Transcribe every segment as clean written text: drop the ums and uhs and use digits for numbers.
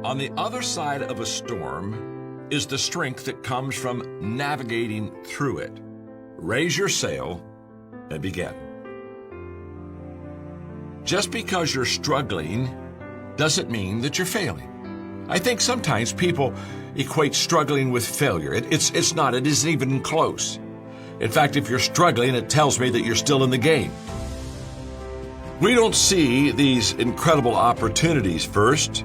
On the other side of a storm is the strength that comes from navigating through it. Raise your sail and begin. Just because you're struggling doesn't mean that you're failing. I think sometimes people equate struggling with failure. It's not. It isn't even close. In fact, if you're struggling, it tells me that you're still in the game. We don't see these incredible opportunities first,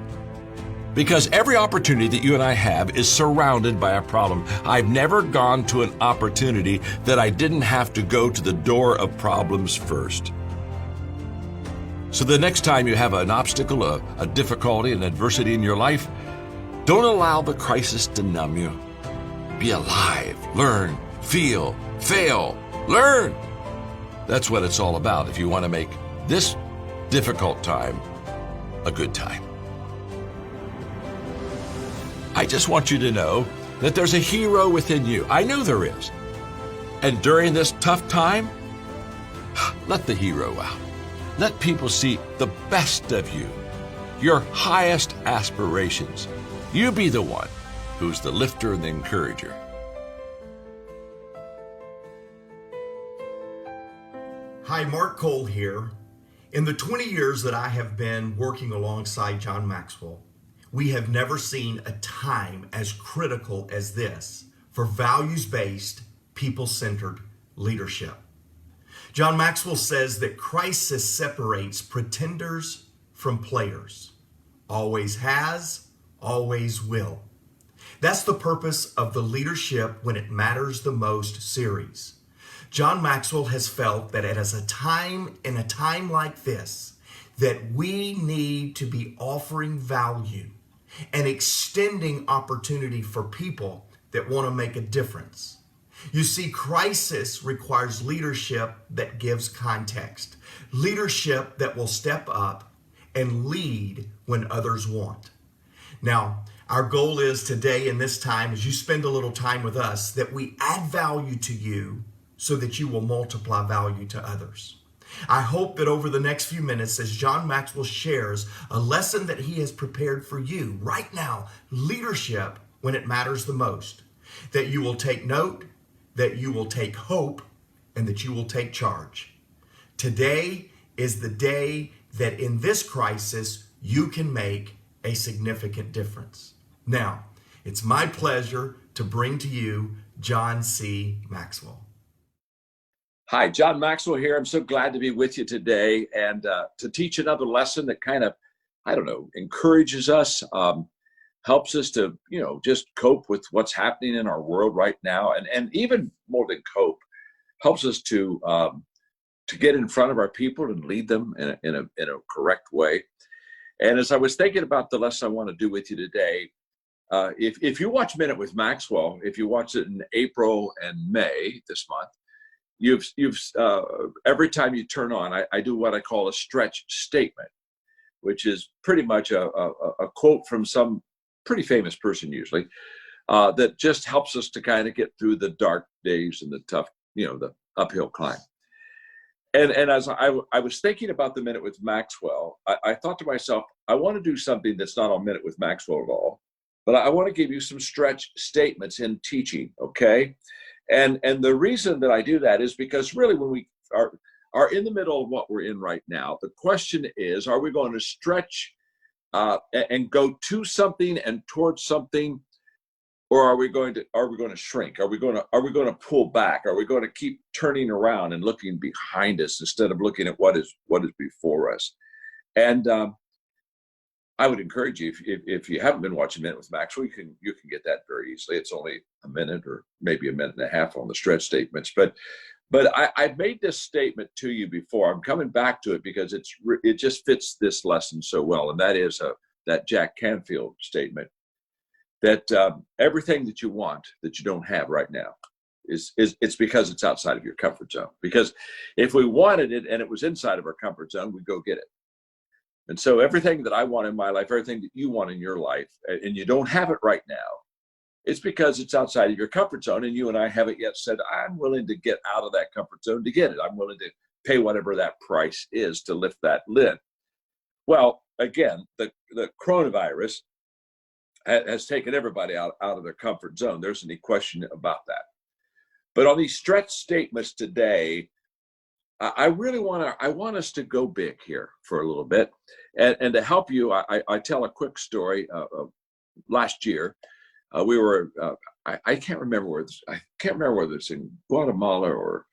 because every opportunity that you and I have is surrounded by a problem. I've never gone to an opportunity that I didn't have to go to the door of problems first. So the next time you have an obstacle, a difficulty, an adversity in your life, don't allow the crisis to numb you. Be alive, learn, feel, fail, learn. That's what it's all about if you want to make this difficult time a good time. I just want you to know that there's a hero within you. I know there is. And during this tough time, let the hero out. Let people see the best of you, your highest aspirations. You be the one who's the lifter and the encourager. Hi, Mark Cole here. In the 20 years that I have been working alongside John Maxwell, we have never seen a time as critical as this for values-based, people-centered leadership. John Maxwell says that crisis separates pretenders from players. Always has, always will. That's the purpose of the Leadership When It Matters the Most series. John Maxwell has felt that in a time like this, that we need to be offering value and extending opportunity for people that want to make a difference. You see, crisis requires leadership that gives context, leadership that will step up and lead when others won't. Now, our goal is today in this time, as you spend a little time with us, that we add value to you so that you will multiply value to others. I hope that over the next few minutes, as John Maxwell shares a lesson that he has prepared for you right now, leadership when it matters the most, that you will take note, that you will take hope, and that you will take charge. Today is the day that in this crisis, you can make a significant difference. Now, it's my pleasure to bring to you John C. Maxwell. Hi, John Maxwell here. I'm so glad to be with you today and to teach another lesson that kind of, encourages us, helps us to, just cope with what's happening in our world right now. And even more than cope, helps us to get in front of our people and lead them in a correct way. And as I was thinking about the lesson I want to do with you today, if you watch Minute with Maxwell, if you watch it in April and May this month, you've every time you turn on, I do what I call a stretch statement, which is pretty much a quote from some pretty famous person usually, that just helps us to kind of get through the dark days and the tough, the uphill climb. And as I was thinking about the Minute with Maxwell, I thought to myself, I want to do something that's not on Minute with Maxwell at all, but I want to give you some stretch statements in teaching, okay? And the reason that I do that is because really when we are in the middle of what we're in right now, the question is, are we going to stretch and go to something and towards something, or are we going to shrink? Are we going to pull back? Are we going to keep turning around and looking behind us instead of looking at what is before us? And I would encourage you, if you haven't been watching Minute with Maxwell, you can get that very easily. It's only a minute or maybe a minute and a half on the stretch statements. But I've made this statement to you before. I'm coming back to it because it just fits this lesson so well, and that is that Jack Canfield statement that everything that you want that you don't have right now it's because it's outside of your comfort zone. Because if we wanted it and it was inside of our comfort zone, we'd go get it. And so everything that I want in my life, everything that you want in your life, and you don't have it right now, it's because it's outside of your comfort zone, and you and I haven't yet said, I'm willing to get out of that comfort zone to get it. I'm willing to pay whatever that price is to lift that lid. Well, again, the coronavirus has taken everybody out of their comfort zone. There's any question about that. But on these stretch statements today, I really want us to go big here for a little bit. And to help you, I tell a quick story. Last year, we were, I can't remember whether it's in Guatemala or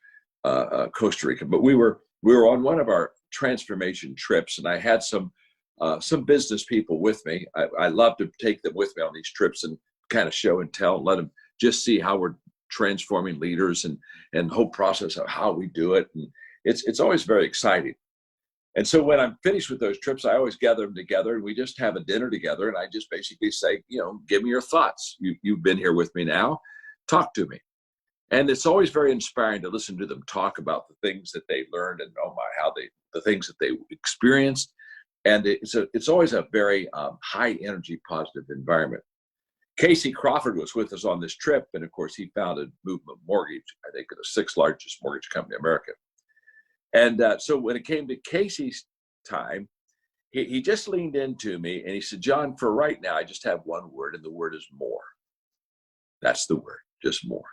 Costa Rica, but we were on one of our transformation trips, and I had some business people with me. I love to take them with me on these trips and kind of show and tell, let them just see how we're transforming leaders and the whole process of how we do it. And it's always very exciting. And so when I'm finished with those trips, I always gather them together and we just have a dinner together. And I just basically say, give me your thoughts. You've been here with me now. Talk to me. And it's always very inspiring to listen to them talk about the things that they learned and the things that they experienced. And it's always a very high energy, positive environment. Casey Crawford was with us on this trip. And of course, he founded Movement Mortgage, I think the 6th largest mortgage company in America. And so when it came to Casey's time, he just leaned into me and he said, John, for right now, I just have one word, and the word is more. That's the word, just more.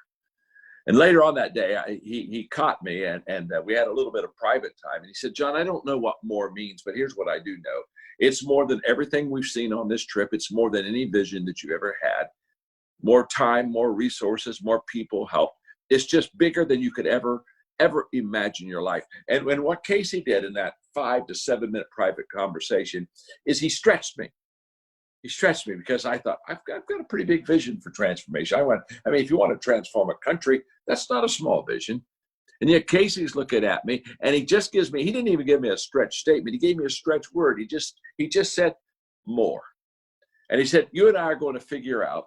And later on that day, he caught me and we had a little bit of private time. And he said, John, I don't know what more means, but here's what I do know. It's more than everything we've seen on this trip. It's more than any vision that you ever had. More time, more resources, more people, help. It's just bigger than you could ever imagine your life. And what Casey did in that 5 to 7 minute private conversation is he stretched me. He stretched me because I thought, I've got a pretty big vision for transformation. If you want to transform a country, that's not a small vision. And yet Casey's looking at me and he didn't even give me a stretch statement. He gave me a stretch word. He just said more. And he said, you and I are going to figure out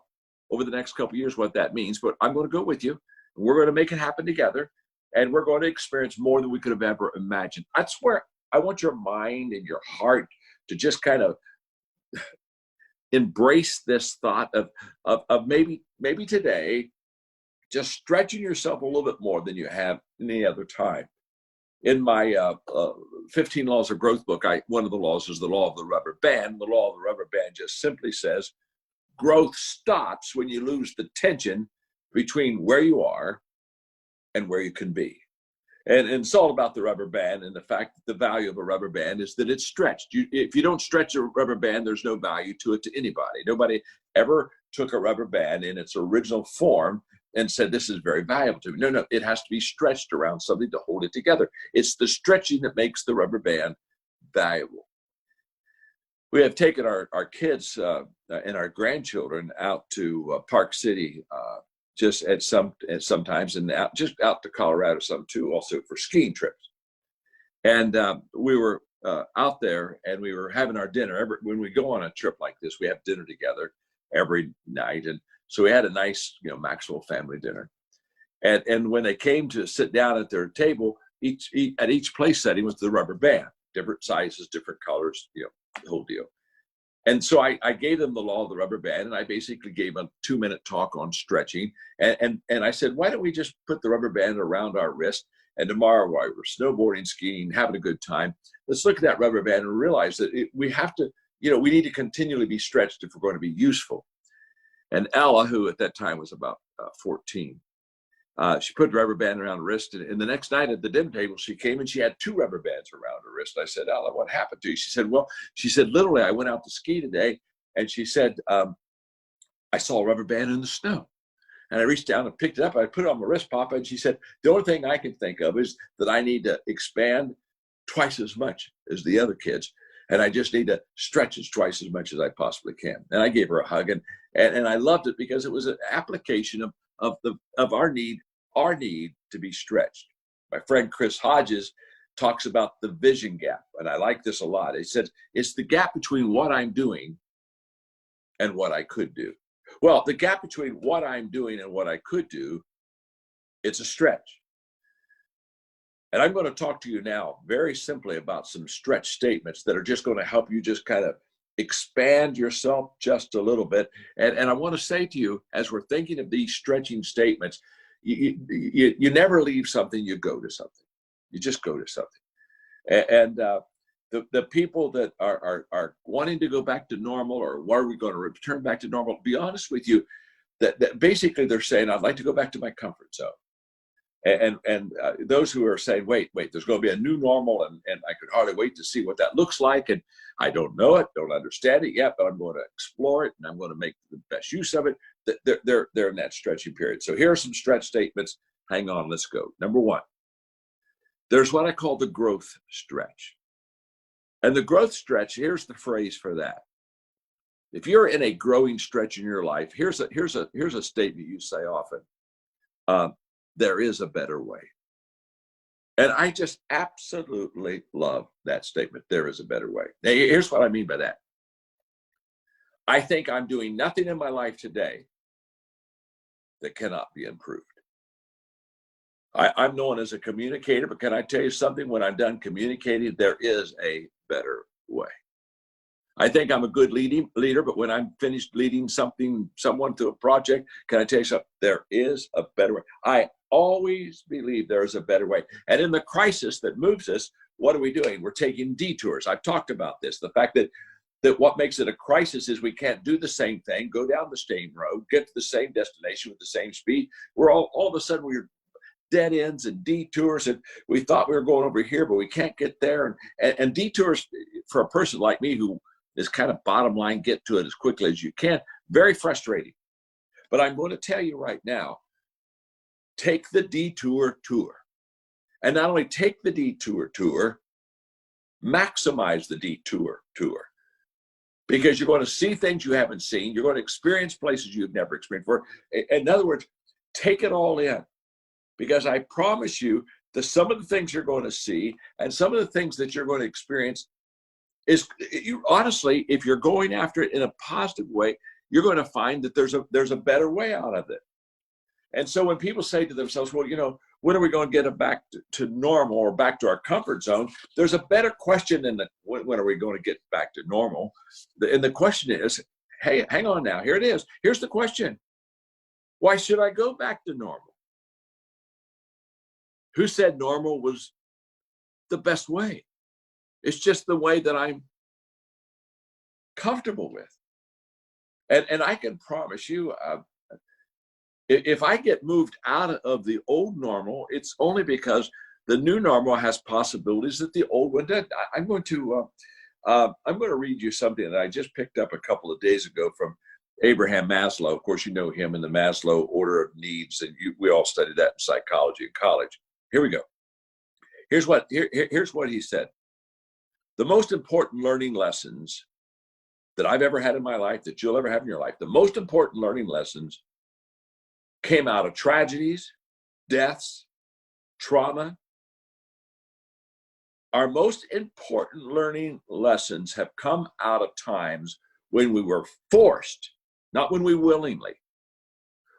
over the next couple of years what that means, but I'm going to go with you. We're going to make it happen together. And we're going to experience more than we could have ever imagined. That's where I want your mind and your heart to just kind of embrace this thought of maybe today, just stretching yourself a little bit more than you have any other time. In my 15 Laws of Growth book, one of the laws is the law of the rubber band. The law of the rubber band just simply says, growth stops when you lose the tension between where you are and where you can be. And it's all about the rubber band and the fact that the value of a rubber band is that it's stretched. If you don't stretch a rubber band, there's no value to it to anybody. Nobody ever took a rubber band in its original form and said, this is very valuable to me. No, it has to be stretched around something to hold it together. It's the stretching that makes the rubber band valuable. We have taken our kids and our grandchildren out to Park City just sometimes, and just out to Colorado some too, also for skiing trips. And we were out there and we were having our dinner. When we go on a trip like this, we have dinner together every night. And so we had a nice, Maxwell family dinner. And when they came to sit down at their table, at each place setting was the rubber band, different sizes, different colors, the whole deal. And so I gave them the law of the rubber band, and I basically gave a 2-minute talk on stretching. And I said, why don't we just put the rubber band around our wrist, and tomorrow while we're snowboarding, skiing, having a good time, let's look at that rubber band and realize that we have to, we need to continually be stretched if we're going to be useful. And Ella, who at that time was about 14, she put the rubber band around her wrist, and the next night at the dinner table, she came and she had 2 rubber bands around her wrist. I said, Ella, what happened to you? She said, literally, I went out to ski today, and she said, I saw a rubber band in the snow. And I reached down and picked it up. I put it on my wrist, Papa, and she said, the only thing I can think of is that I need to expand twice as much as the other kids, and I just need to stretch it twice as much as I possibly can. And I gave her a hug, and I loved it because it was an application of our need to be stretched. My friend Chris Hodges talks about the vision gap, and I like this a lot. He said, it's the gap between what I'm doing and what I could do. Well, the gap between what I'm doing and what I could do, it's a stretch. And I'm going to talk to you now very simply about some stretch statements that are just going to help you just kind of expand yourself just a little bit. And I want to say to you, as we're thinking of these stretching statements, you never leave something, you go to something. You just go to something. And the people that are wanting to go back to normal, or why are we going to return back to normal? To be honest with you, that basically they're saying, I'd like to go back to my comfort zone. And those who are saying, wait, there's going to be a new normal, and I could hardly wait to see what that looks like, and I don't know it, don't understand it yet, but I'm going to explore it, and I'm going to make the best use of it. They're in that stretching period. So here are some stretch statements. Hang on, let's go. Number one, there's what I call the growth stretch. And the growth stretch, here's the phrase for that. If you're in a growing stretch in your life, here's a statement you say often. There is a better way. And I just absolutely love that statement. There is a better way. Now, here's what I mean by that. I think I'm doing nothing in my life today that cannot be improved. I'm known as a communicator, but can I tell you something? When I'm done communicating, there is a better way. I think I'm a good leader, but when I'm finished leading someone through a project, can I tell you something? There is a better way. I always believe there is a better way. And in the crisis that moves us, what are we doing? We're taking detours. I've talked about this. The fact that what makes it a crisis is we can't do the same thing, go down the same road, get to the same destination with the same speed. We're all of a sudden we're dead ends and detours, and we thought we were going over here, but we can't get there. And detours for a person like me who is kind of bottom line, get to it as quickly as you can, very frustrating. But I'm going to tell you right now, take the detour tour. And not only take the detour tour, maximize the detour tour. Because you're going to see things you haven't seen. You're going to experience places you've never experienced before. In other words, take it all in. Because I promise you that some of the things you're going to see and some of the things that you're going to experience is, honestly, if you're going after it in a positive way, you're going to find that there's a better way out of it. And so when people say to themselves, well, when are we going to get it back to normal or back to our comfort zone? There's a better question than when are we going to get back to normal? And the question is, hey, hang on now, here it is. Here's the question. Why should I go back to normal? Who said normal was the best way? It's just the way that I'm comfortable with. And I can promise you, if I get moved out of the old normal, it's only because the new normal has possibilities that the old one didn't. I'm going to read you something that I just picked up a couple of days ago from Abraham Maslow. Of course, you know him in the Maslow order of needs, and we all studied that in psychology in college. Here we go. Here's what he said. The most important learning lessons that I've ever had in my life, that you'll ever have in your life, the most important learning lessons came out of tragedies, deaths, trauma. Our most important learning lessons have come out of times when we were forced, not when we willingly,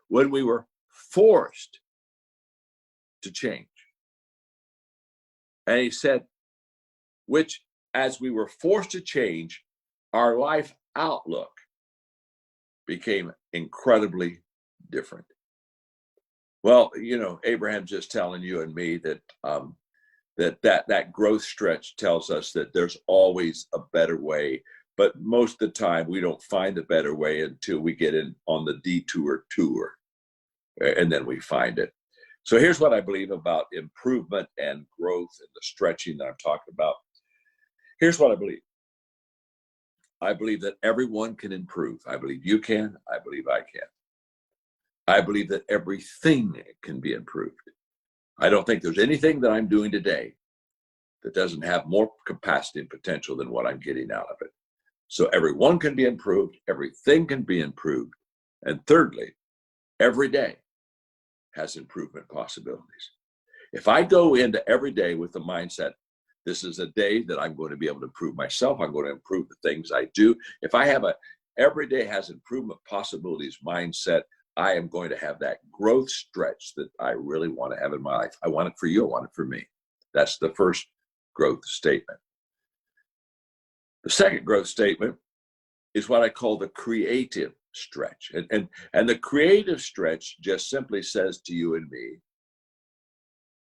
when we were forced to change. And he said, which, as we were forced to change, our life outlook became incredibly different. Well, Abraham's just telling you and me that that growth stretch tells us that there's always a better way, but most of the time we don't find a better way until we get in on the detour tour, and then we find it. So here's what I believe about improvement and growth and the stretching that I'm talking about. Here's what I believe. I believe that everyone can improve. I believe you can. I believe I can. I believe that everything can be improved. I don't think there's anything that I'm doing today that doesn't have more capacity and potential than what I'm getting out of it. So everyone can be improved. Everything can be improved. And thirdly, every day has improvement possibilities. If I go into every day with the mindset, this is a day that I'm going to be able to improve myself, I'm going to improve the things I do. If I have every day has improvement possibilities mindset, I am going to have that growth stretch that I really want to have in my life. I want it for you, I want it for me. That's the first growth statement. The second growth statement is what I call the creative stretch. And the creative stretch just simply says to you and me,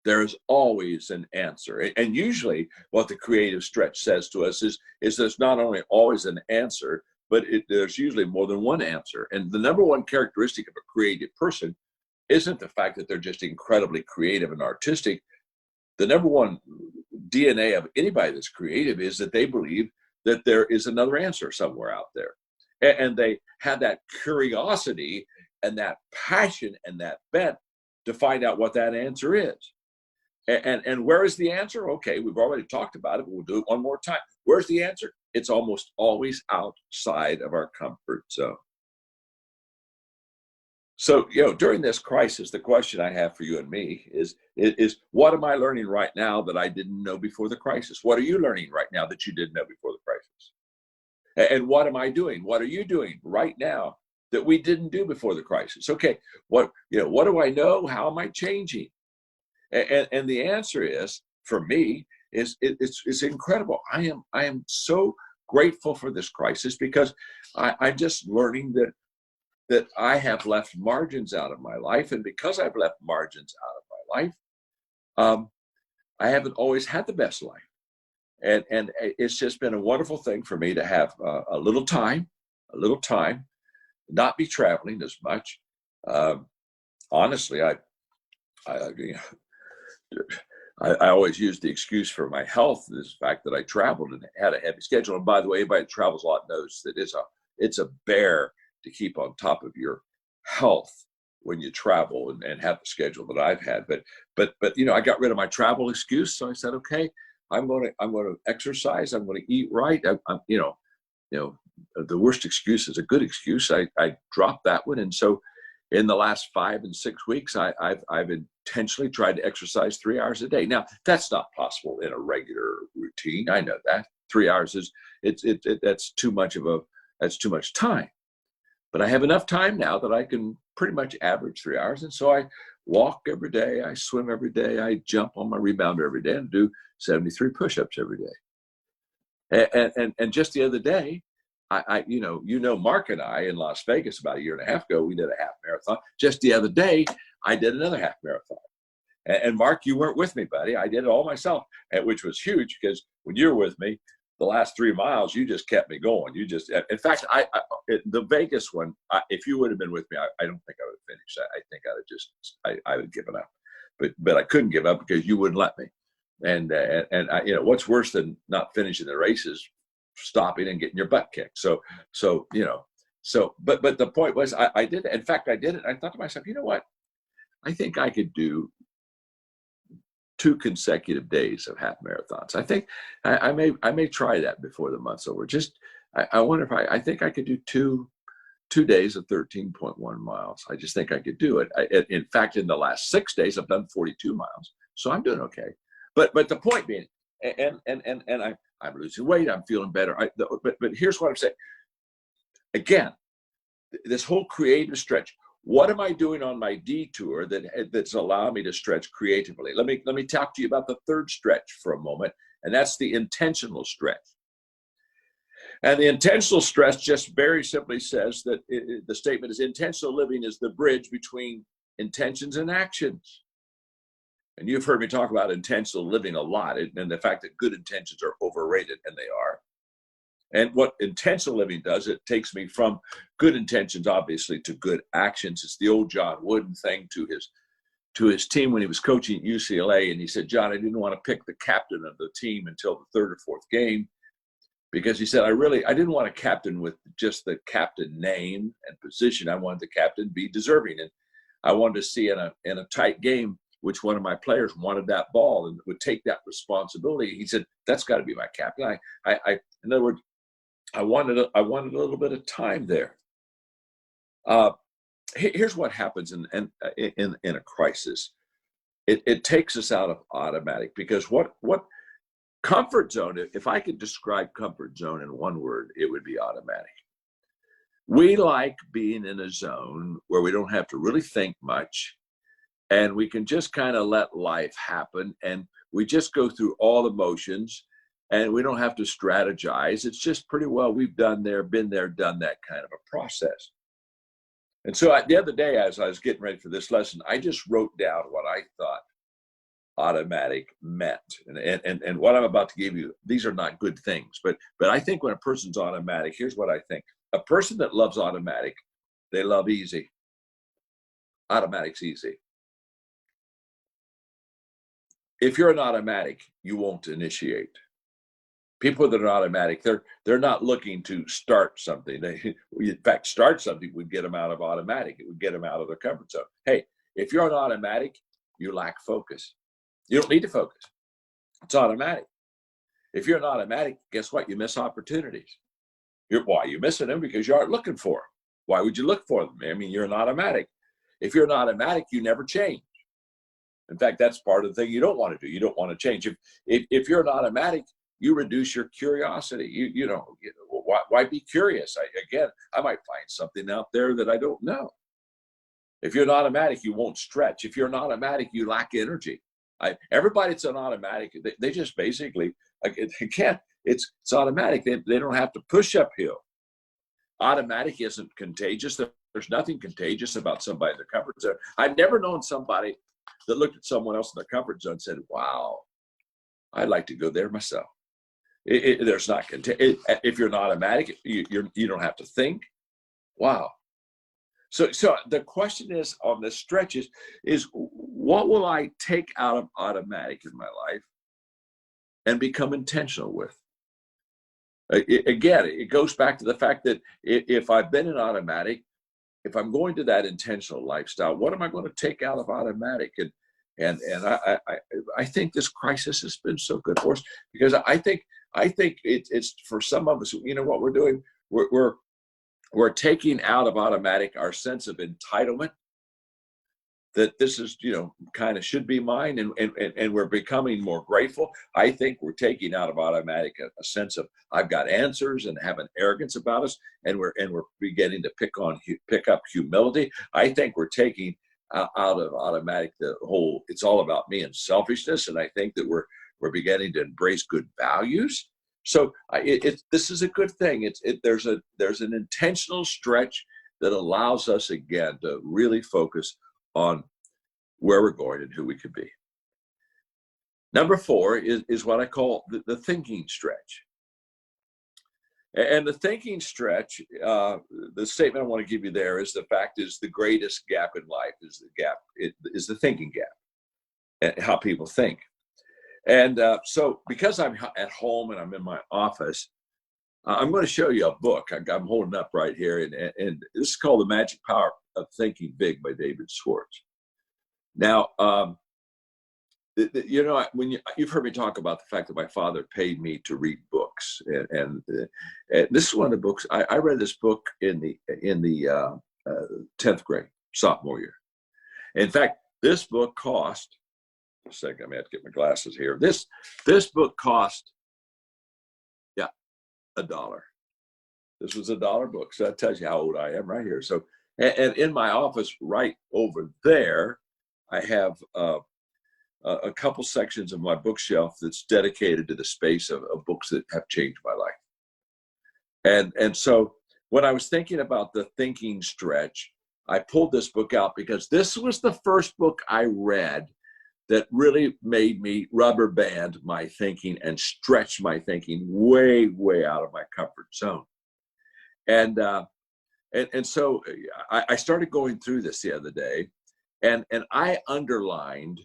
There's always an answer. And usually what the creative stretch says to us is there's not only always an answer, but there's usually more than one answer. And the number one characteristic of a creative person isn't the fact that they're just incredibly creative and artistic. The number one DNA of anybody that's creative is that they believe that there is another answer somewhere out there. And they have that curiosity and that passion and that bent to find out what that answer is. And where is the answer? Okay, we've already talked about it, but we'll do it one more time. Where's the answer? It's almost always outside of our comfort zone. So, during this crisis, the question I have for you and me is what am I learning right now that I didn't know before the crisis? What are you learning right now that you didn't know before the crisis? And what am I doing? What are you doing right now that we didn't do before the crisis? Okay, what do I know? How am I changing? And the answer is, for me, it's incredible. I am so grateful for this crisis because I'm just learning that I have left margins out of my life, and because I've left margins out of my life, I haven't always had the best life. And it's just been a wonderful thing for me to have a little time, not be traveling as much. Honestly, I always use the excuse for my health, is the fact that I traveled and had a heavy schedule. And by the way, anybody that travels a lot knows that it's a bear to keep on top of your health when you travel and have the schedule that I've had. But I got rid of my travel excuse. So I said, okay, I'm going to exercise. I'm going to eat right. The worst excuse is a good excuse. I dropped that one. And so in the last 5 and 6 weeks, I've intentionally tried to exercise 3 hours a day. Now, that's not possible in a regular routine. I know that 3 hours that's too much time. But I have enough time now that I can pretty much average 3 hours. And so I walk every day, I swim every day, I jump on my rebounder every day, and do 73 push-ups every day. And just the other day, Mark and I in Las Vegas about a year and a half ago, we did a half marathon. Just the other day, I did another half marathon. And Mark, you weren't with me, buddy. I did it all myself, which was huge because when you were with me, the last 3 miles, you just kept me going. In fact, the Vegas one, if you would have been with me, I don't think I would have finished. I think I would have given up, but I couldn't give up because you wouldn't let me. And what's worse than not finishing the race is stopping and getting your butt kicked. But the point was, I did it. In fact, I did it. I thought to myself, you know what? I think I could do 2 consecutive days of half marathons. I think I may try that before the month's over. I wonder if I think I could do two days of 13.1 miles. I just think I could do it. In fact, in the last 6 days, I've done 42 miles. So I'm doing okay. But the point being, and I'm losing weight, I'm feeling better. But here's what I'm saying. Again, this whole creative stretch. What am I doing on my detour that's allowing me to stretch creatively? Let me talk to you about the third stretch for a moment, and that's the intentional stretch. And the intentional stretch just very simply says that the statement is intentional living is the bridge between intentions and actions. And you've heard me talk about intentional living a lot, and the fact that good intentions are overrated, and they are. And what intentional living does, it takes me from good intentions, obviously, to good actions. It's the old John Wooden thing to his team when he was coaching at UCLA. And he said, John, I didn't want to pick the captain of the team until the third or fourth game, because he said, I didn't want a captain with just the captain name and position. I wanted the captain to be deserving. And I wanted to see in a tight game which one of my players wanted that ball and would take that responsibility. He said, that's got to be my captain. In other words, I wanted a little bit of time there. Here's what happens in a crisis. It takes us out of automatic, because what comfort zone, if I could describe comfort zone in one word, it would be automatic. We like being in a zone where we don't have to really think much, and we can just kind of let life happen, and we just go through all the motions. And we don't have to strategize. It's just pretty well, we've been there, done that kind of a process. And so the other day, as I was getting ready for this lesson, I just wrote down what I thought automatic meant. And what I'm about to give you, these are not good things, but I think when a person's automatic, here's what I think. A person that loves automatic, they love easy. Automatic's easy. If you're an automatic, you won't initiate. People that are automatic, they're not looking to start something. In fact, start something would get them out of automatic. It would get them out of their comfort zone. Hey, if you're an automatic, you lack focus. You don't need to focus. It's automatic. If you're an automatic, guess what? You miss opportunities. Why? You're missing them because you aren't looking for them. Why would you look for them? I mean, you're an automatic. If you're an automatic, you never change. In fact, that's part of the thing you don't want to do. You don't want to change. If you're an automatic, you reduce your curiosity. You know, why be curious? I might find something out there that I don't know. If you're an automatic, you won't stretch. If you're an automatic, you lack energy. Everybody that's an automatic, they just basically, again, it's automatic. They don't have to push uphill. Automatic isn't contagious. There's nothing contagious about somebody in their comfort zone. I've never known somebody that looked at someone else in their comfort zone and said, wow, I'd like to go there myself. There's not if you're an automatic, you don't have to think. Wow. So the question is on the stretches is what will I take out of automatic in my life and become intentional with? Again, it goes back to the fact that if I've been in automatic, if I'm going to that intentional lifestyle, what am I going to take out of automatic? And I think this crisis has been so good for us because I think it's for some of us. You know what we're doing? We're taking out of automatic our sense of entitlement, that this is, kind of should be mine, and we're becoming more grateful. I think we're taking out of automatic a sense of I've got answers and have an arrogance about us, and we're beginning to pick up humility. I think we're taking out of automatic the whole it's all about me and selfishness, and I think that we're beginning to embrace good values. So this is a good thing. There's an intentional stretch that allows us again to really focus on where we're going and who we could be. Number 4 is what I call the thinking stretch. And the thinking stretch, the statement I want to give you there is the greatest gap in life is the thinking gap and how people think. And so because I'm at home and I'm in my office, I'm going to show you a book I'm holding up right here. And this is called The Magic Power of Thinking Big by David Schwartz. Now, when you've heard me talk about the fact that my father paid me to read books. And this is one of the books, I read this book in the 10th grade, sophomore year. In fact, this book cost, a second, I may have to get my glasses here. This book cost, $1. This was a $1 book. So that tells you how old I am right here. So, and in my office right over there, I have a couple sections of my bookshelf that's dedicated to the space of books that have changed my life. And so when I was thinking about the thinking stretch, I pulled this book out because this was the first book I read that really made me rubber band my thinking and stretch my thinking way, way out of my comfort zone. And so I started going through this the other day, and I underlined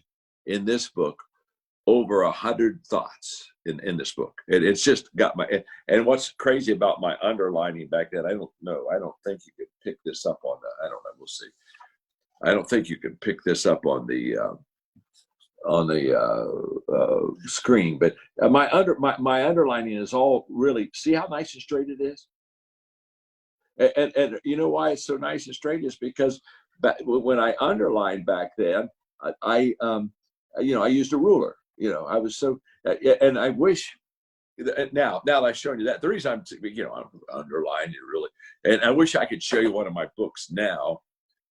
in this book over 100 thoughts in this book. It's just got and what's crazy about my underlining back then, I don't know. I don't think you could pick this up on I don't know. We'll see. I don't think you can pick this up on the screen, but my underlining is all really, see how nice and straight it is? And you know why it's so nice and straight is because when I underlined back then, I used a ruler. I was so, and I wish now that I've shown you that, the reason I'm underlining it really, and I wish I could show you one of my books now.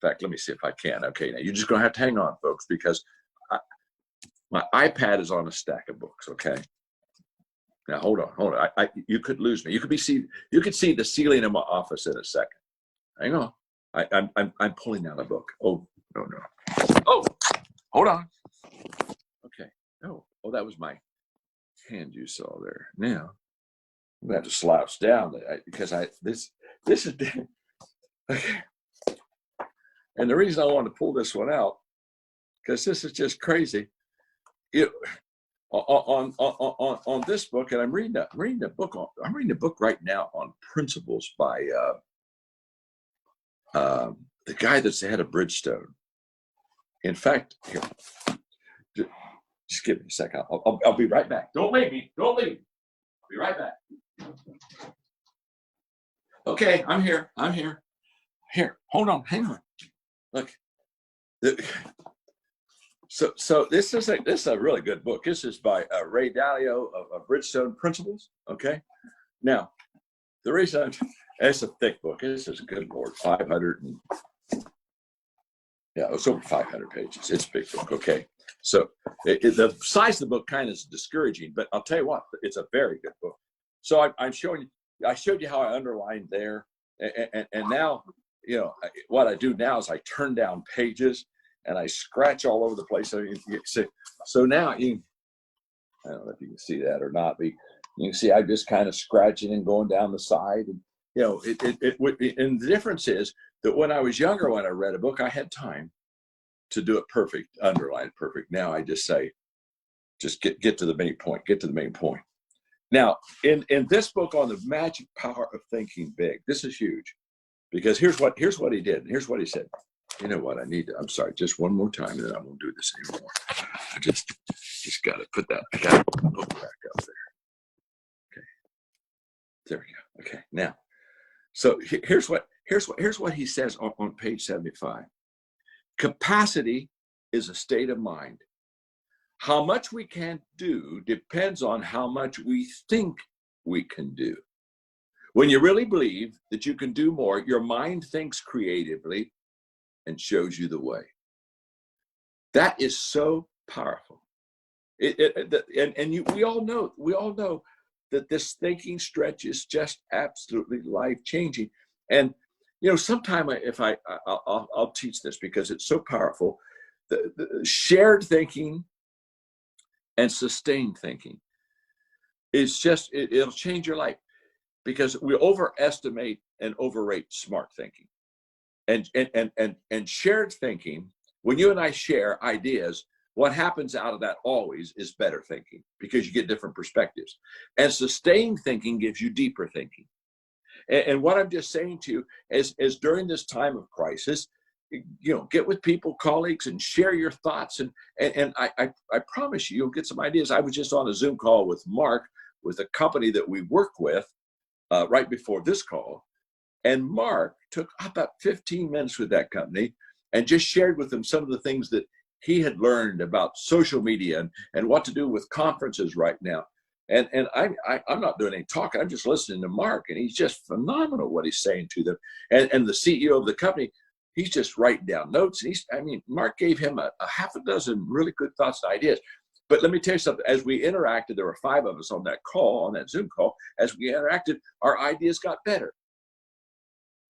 In fact, let me see if I can. Okay, now you're just going to have to hang on, folks, because my iPad is on a stack of books. Okay. Now hold on. You could lose me. You could see the ceiling of my office in a second. Hang on. I'm pulling out a book. Oh no. Oh, hold on. Okay. Oh, that was my hand you saw there. Now I'm gonna have to slouch down because this is okay. And the reason I want to pull this one out, because this is just crazy. It, on this book, and I'm reading a book right now on principles by the guy that's the head of Bridgestone. In fact, here, just give me a second. I'll be right back. Don't leave me. Don't leave. I'll be right back. Okay, I'm here. Here, hold on, hang on. Look, so this is a really good book. This is by Ray Dalio of Bridgestone Principles. Okay, now the reason it's a thick book. This is, good Lord, 500 and it's over 500 pages. It's a big book. Okay, so the size of the book kind of is discouraging, but I'll tell you what, it's a very good book. So I showed you how I underlined there, and now, what I do now is I turn down pages and I scratch all over the place. So now I don't know if you can see that or not, but you can see I'm just kind of scratching and going down the side. And, and the difference is that when I was younger, when I read a book, I had time to do it perfect, underline it perfect. Now I just say, just get to the main point, get to the main point. Now, in this book on the magic power of thinking big, this is huge, because here's what he did. Here's what he said. You know what? I'm sorry, just one more time, and then I won't do this anymore. I just got to put that. I got to put the book back up there. Okay, there we go. Okay, now, so here's what he says on page 75. Capacity is a state of mind. How much we can do depends on how much we think we can do. When you really believe that you can do more, your mind thinks creatively and shows you the way. That is so powerful. We all know that this thinking stretch is just absolutely life-changing. And sometime I'll teach this because it's so powerful. The shared thinking and sustained thinking is just, it'll change your life, because we overestimate and overrate smart thinking. And shared thinking, when you and I share ideas, what happens out of that always is better thinking, because you get different perspectives. And sustained thinking gives you deeper thinking. And what I'm just saying to you is during this time of crisis, get with people, colleagues, and share your thoughts. And I promise you'll get some ideas. I was just on a Zoom call with Mark, with a company that we work with right before this call. And Mark took about 15 minutes with that company and just shared with them some of the things that he had learned about social media and what to do with conferences right now. And I'm not doing any talking. I'm just listening to Mark, and he's just phenomenal what he's saying to them. And the CEO of the company, he's just writing down notes. Mark gave him a half a dozen really good thoughts and ideas. But let me tell you something. As we interacted, there were 5 of us on that call, on that Zoom call. As we interacted, our ideas got better.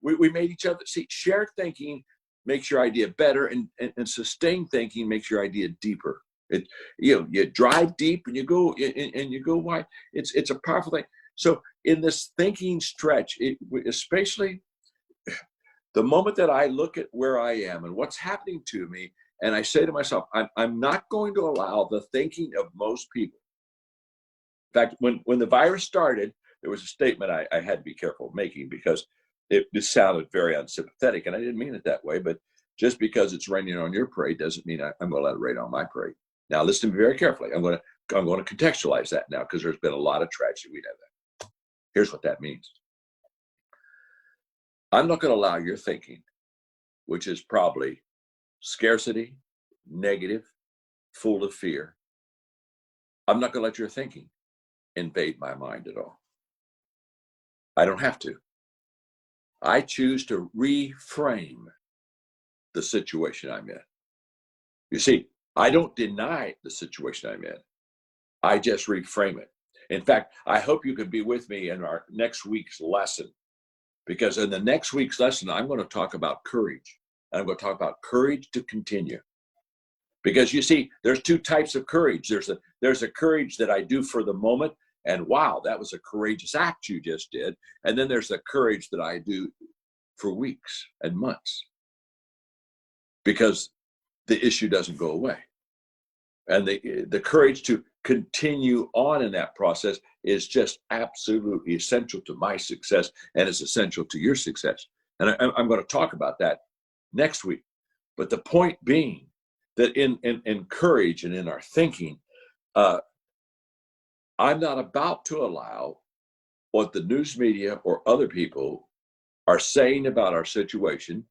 We made each other see. Shared thinking makes your idea better, and sustained thinking makes your idea deeper. You drive deep and you go wide. It's a powerful thing. So in this thinking stretch, especially the moment that I look at where I am and what's happening to me, and I say to myself, I'm not going to allow the thinking of most people. In fact, when the virus started, there was a statement I had to be careful of making, because it sounded very unsympathetic, and I didn't mean it that way. But just because it's raining on your parade doesn't mean I'm going to let it rain on my parade. Now, listen to me very carefully. I'm going to contextualize that now, because there's been a lot of tragedy. We know that. Here's what that means. I'm not going to allow your thinking, which is probably scarcity, negative, full of fear. I'm not going to let your thinking invade my mind at all. I don't have to. I choose to reframe the situation I'm in. You see, I don't deny the situation I'm in. I just reframe it. In fact, I hope you can be with me in our next week's lesson, because in the next week's lesson, I'm going to talk about courage. And I'm going to talk about courage to continue. Because you see, there's two types of courage. There's a courage that I do for the moment, and wow, that was a courageous act you just did. And then there's the courage that I do for weeks and months because the issue doesn't go away. And the courage to continue on in that process is just absolutely essential to my success, and it's essential to your success. And I'm going to talk about that next week. But the point being that in courage and in our thinking, I'm not about to allow what the news media or other people are saying about our situation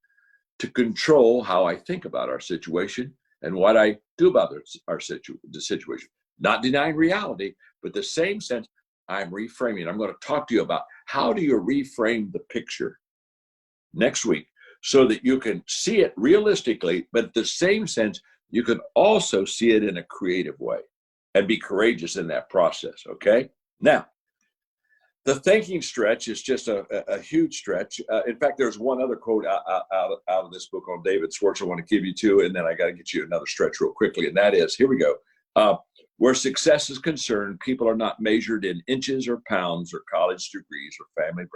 to control how I think about our situation and what I do about the situation. Not denying reality, but the same sense I'm reframing. I'm going to talk to you about how do you reframe the picture next week so that you can see it realistically, but the same sense you can also see it in a creative way and be courageous in that process, okay? Now, the thinking stretch is just a huge stretch. In fact, there's one other quote out of this book on David Schwartz I want to give you too, and then I got to get you another stretch real quickly, and that is, here we go. Where success is concerned, people are not measured in inches or pounds or college degrees or family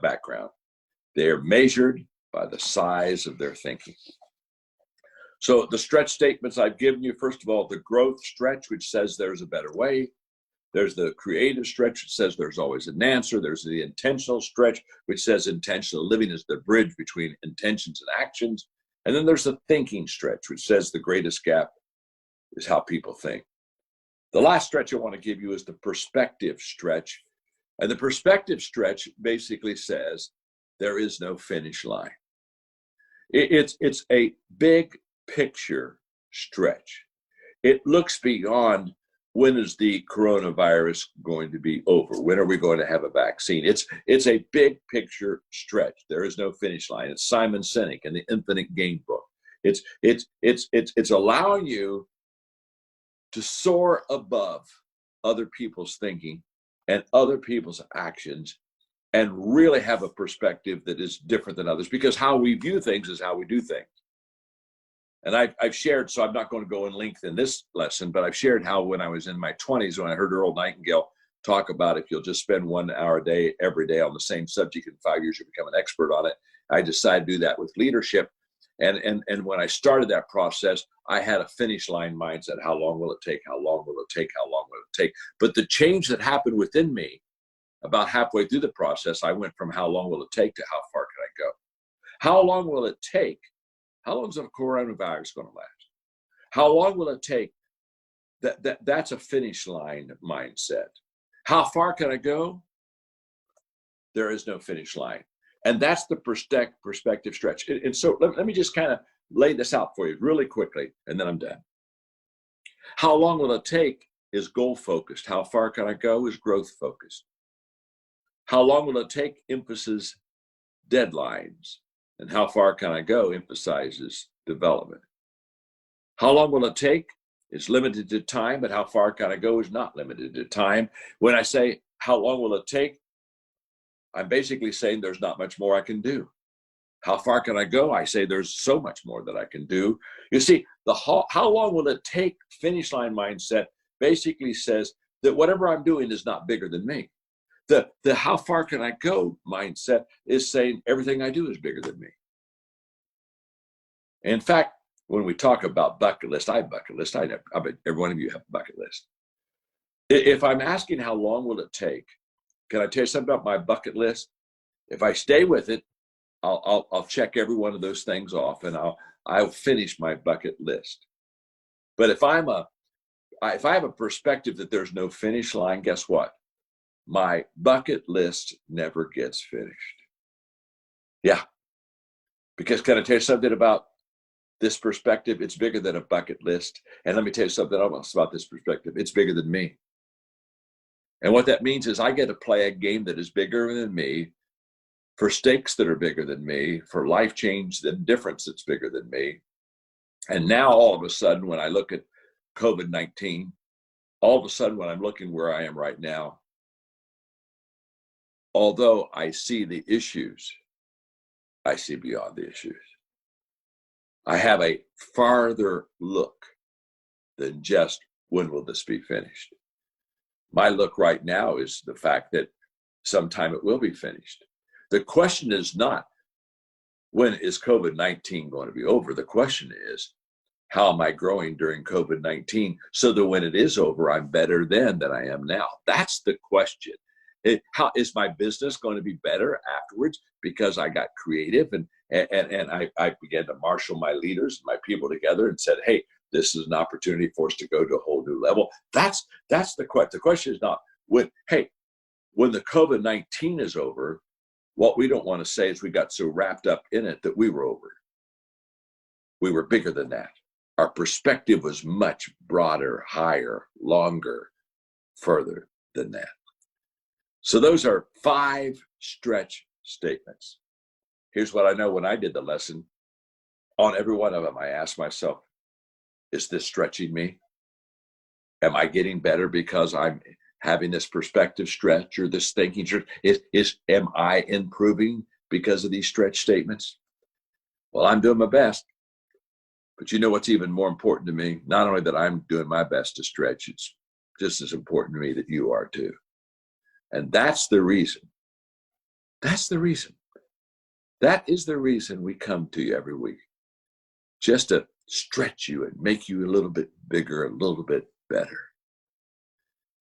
background. They are measured by the size of their thinking. So the stretch statements I've given you, first of all, the growth stretch, which says there's a better way. There's the creative stretch, which says there's always an answer. There's the intentional stretch, which says intentional living is the bridge between intentions and actions. And then there's the thinking stretch, which says the greatest gap is how people think. The last stretch I want to give you is the perspective stretch. And the perspective stretch basically says there is no finish line. It's a big picture stretch. It looks beyond when is the coronavirus going to be over? When are we going to have a vaccine? It's a big picture stretch. There is no finish line. It's Simon Sinek in the Infinite Game book. It's allowing you to soar above other people's thinking and other people's actions and really have a perspective that is different than others, because how we view things is how we do things. And I've shared, so I'm not going to go in length in this lesson, but I've shared how when I was in my 20s, when I heard Earl Nightingale talk about if you'll just spend 1 hour a day, every day on the same subject, in 5 years you'll become an expert on it. I decided to do that with leadership. And when I started that process, I had a finish line mindset. How long will it take? How long will it take? How long will it take? But the change that happened within me about halfway through the process, I went from how long will it take to how far can I go? How long will it take? How long is the coronavirus going to last? How long will it take? That's a finish line mindset. How far can I go? There is no finish line. And that's the perspective stretch. And so let me just kind of lay this out for you really quickly, and then I'm done. How long will it take is goal focused. How far can I go is growth focused. How long will it take emphasizes deadlines. And how far can I go emphasizes development. How long will it take is limited to time, but how far can I go is not limited to time. When I say how long will it take, I'm basically saying there's not much more I can do. How far can I go? I say there's so much more that I can do. You see, the how long will it take finish line mindset basically says that whatever I'm doing is not bigger than me. The how far can I go mindset is saying everything I do is bigger than me. In fact, when we talk about bucket list, I have bucket list. I bet every one of you have a bucket list. If I'm asking how long will it take, can I tell you something about my bucket list? If I stay with it, I'll check every one of those things off, and I'll finish my bucket list. But if I have a perspective that there's no finish line, guess what? My bucket list never gets finished. Yeah. Because can I tell you something about this perspective? It's bigger than a bucket list. And let me tell you something else about this perspective. It's bigger than me. And what that means is I get to play a game that is bigger than me, for stakes that are bigger than me, for life change and difference that's bigger than me. And now all of a sudden, when I look at COVID-19, all of a sudden when I'm looking where I am right now, although I see the issues, I see beyond the issues. I have a farther look than just when will this be finished. My look right now is the fact that sometime it will be finished. The question is not, when is COVID-19 going to be over? The question is, how am I growing during COVID-19 so that when it is over, I'm better then than I am now? That's the question. How is my business going to be better afterwards because I got creative and I began to marshal my leaders and my people together and said, hey, this is an opportunity for us to go to a whole new level. That's the question. The question is not when the COVID-19 is over, what we don't want to say is we got so wrapped up in it that we were over. We were bigger than that. Our perspective was much broader, higher, longer, further than that. So those are 5 stretch statements. Here's what I know when I did the lesson. On every one of them, I asked myself, is this stretching me? Am I getting better because I'm having this perspective stretch or this thinking stretch? Am I improving because of these stretch statements? Well, I'm doing my best. But you know what's even more important to me? Not only that I'm doing my best to stretch, it's just as important to me that you are too. And that's the reason. That's the reason. That is the reason we come to you every week. Just to stretch you and make you a little bit bigger, a little bit better.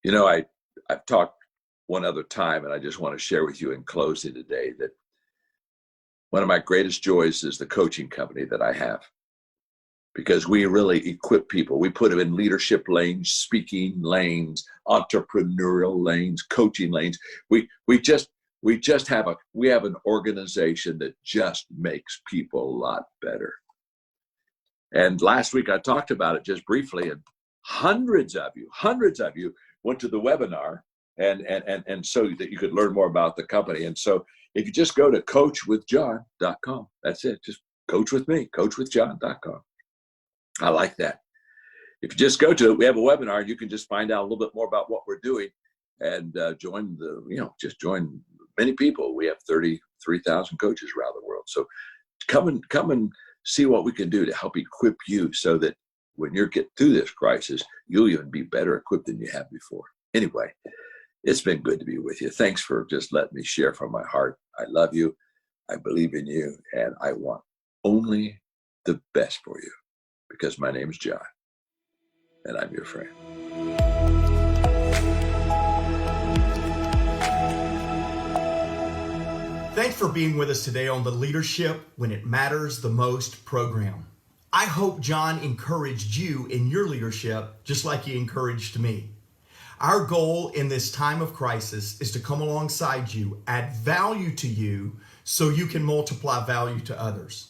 You know, I've talked one other time, and I just want to share with you in closing today that one of my greatest joys is the coaching company that I have. Because we really equip people. We put them in leadership lanes, speaking lanes, entrepreneurial lanes, coaching lanes. We have an organization that just makes people a lot better. And last week I talked about it just briefly, and hundreds of you went to the webinar and so that you could learn more about the company. And so if you just go to coachwithjohn.com, that's it. Just coach with me, coachwithjohn.com. I like that. If you just go to it, we have a webinar. You can just find out a little bit more about what we're doing and join many people. We have 33,000 coaches around the world. So come and see what we can do to help equip you so that when you get through this crisis, you'll even be better equipped than you have before. Anyway, it's been good to be with you. Thanks for just letting me share from my heart. I love you. I believe in you. And I want only the best for you. Because my name is John, and I'm your friend. Thanks for being with us today on the Leadership When It Matters the Most program. I hope John encouraged you in your leadership just like he encouraged me. Our goal in this time of crisis is to come alongside you, add value to you so you can multiply value to others.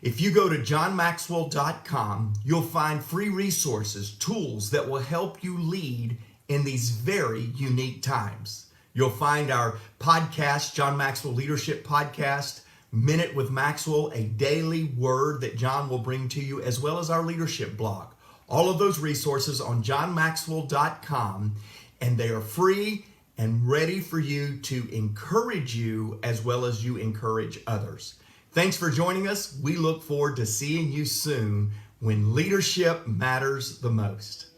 If you go to johnmaxwell.com, you'll find free resources, tools that will help you lead in these very unique times. You'll find our podcast, John Maxwell Leadership Podcast, Minute with Maxwell, a daily word that John will bring to you, as well as our leadership blog. All of those resources on johnmaxwell.com, and they are free and ready for you to encourage you as well as you encourage others. Thanks for joining us. We look forward to seeing you soon when leadership matters the most.